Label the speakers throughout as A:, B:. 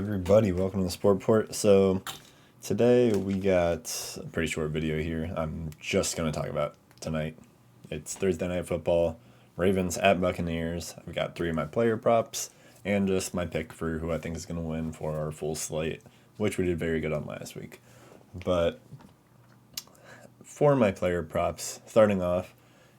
A: everybody? Welcome to the Sport Port. So today we got a pretty short video here. I'm just going to talk about tonight. It's Thursday Night Football, Ravens at Buccaneers. I've got 3 of my player props and just my pick for who I think is going to win for our full slate, which we did very good on last week. But for my player props, starting off,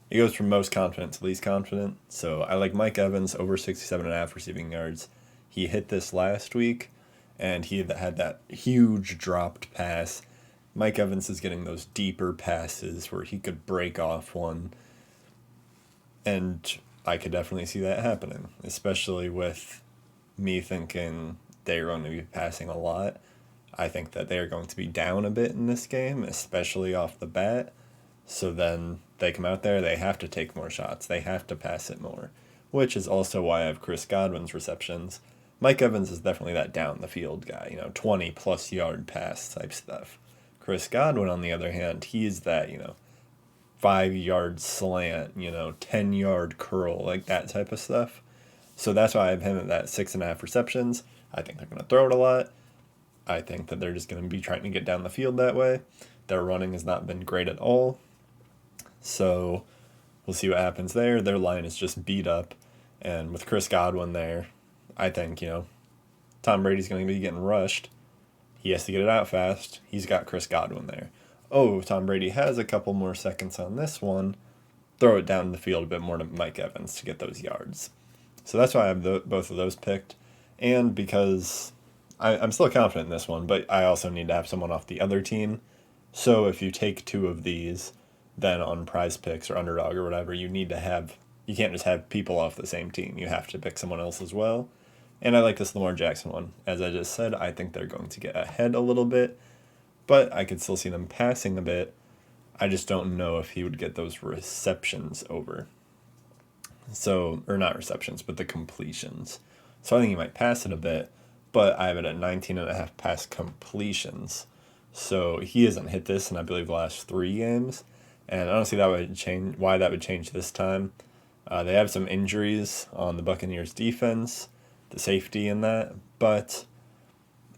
A: it goes from most confident to least confident. So I like Mike Evans over 67.5 receiving yards. He hit this last week, and he had that huge dropped pass. Mike Evans is getting those deeper passes where he could break off one, and I could definitely see that happening, especially with me thinking they're going to be passing a lot. I think that they're going to be down a bit in this game, especially off the bat. So then they come out there, they have to take more shots. They have to pass it more, which is also why I have Chris Godwin's receptions. Mike Evans is definitely that down the field guy, 20-plus yard pass type stuff. Chris Godwin, on the other hand, he's that, 5-yard slant, 10-yard curl, like that type of stuff. So that's why I have him at that 6.5 receptions. I think they're going to throw it a lot. I think that they're just going to be trying to get down the field that way. Their running has not been great at all. So we'll see what happens there. Their line is just beat up. And with Chris Godwin there, I think, Tom Brady's going to be getting rushed. He has to get it out fast. He's got Chris Godwin there. Oh, Tom Brady has a couple more seconds on this one. Throw it down the field a bit more to Mike Evans to get those yards. So that's why I have both of those picked. And because I'm still confident in this one, but I also need to have someone off the other team. So if you take 2 of these, then on Prize Picks or Underdog or whatever, you can't just have people off the same team. You have to pick someone else as well. And I like this Lamar Jackson one. As I just said, I think they're going to get ahead a little bit, but I could still see them passing a bit. I just don't know if he would get those receptions over. So, or not receptions, but the completions. So I think he might pass it a bit, but I have it at 19.5 pass completions. So he hasn't hit this in, I believe, the last 3 games. And I don't see why that would change this time. They have some injuries on the Buccaneers defense, the safety in that, but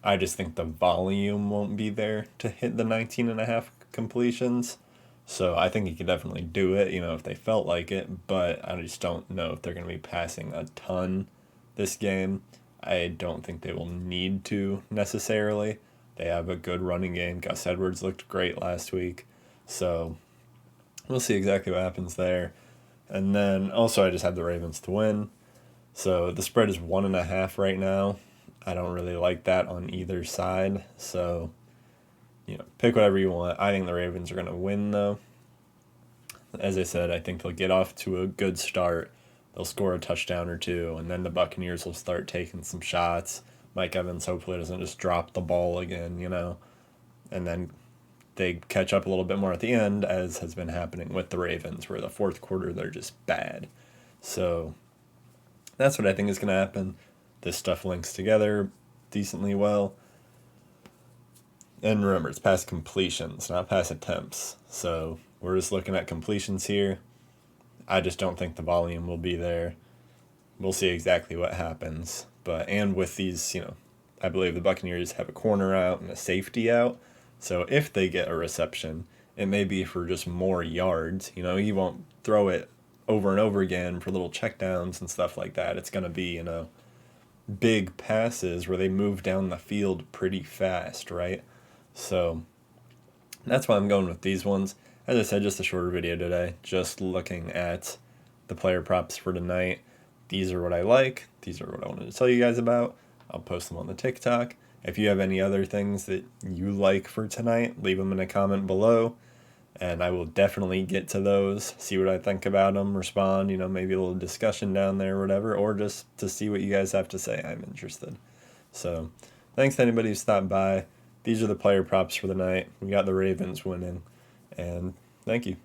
A: I just think the volume won't be there to hit the 19.5 completions. So I think he could definitely do it, if they felt like it, but I just don't know if they're going to be passing a ton this game. I don't think they will need to necessarily. They have a good running game. Gus Edwards looked great last week. So we'll see exactly what happens there. And then also I just have the Ravens to win. So the spread is 1.5 right now. I don't really like that on either side. So, pick whatever you want. I think the Ravens are going to win, though. As I said, I think they'll get off to a good start. They'll score a touchdown or 2, and then the Buccaneers will start taking some shots. Mike Evans hopefully doesn't just drop the ball again, And then they catch up a little bit more at the end, as has been happening with the Ravens, where the fourth quarter they're just bad. So that's what I think is going to happen. This stuff links together decently well. And remember, it's pass completions, not pass attempts. So we're just looking at completions here. I just don't think the volume will be there. We'll see exactly what happens. And with these, I believe the Buccaneers have a corner out and a safety out. So if they get a reception, it may be for just more yards. He won't throw it over and over again for little checkdowns and stuff like that. It's going to be, big passes where they move down the field pretty fast, right? So that's why I'm going with these ones. As I said, just a shorter video today, just looking at the player props for tonight. These are what I like. These are what I wanted to tell you guys about. I'll post them on the TikTok. If you have any other things that you like for tonight, leave them in a comment below, and I will definitely get to those, see what I think about them, respond, maybe a little discussion down there or whatever, or just to see what you guys have to say. I'm interested. So thanks to anybody who stopped by. These are the player props for the night. We got the Ravens winning, and thank you.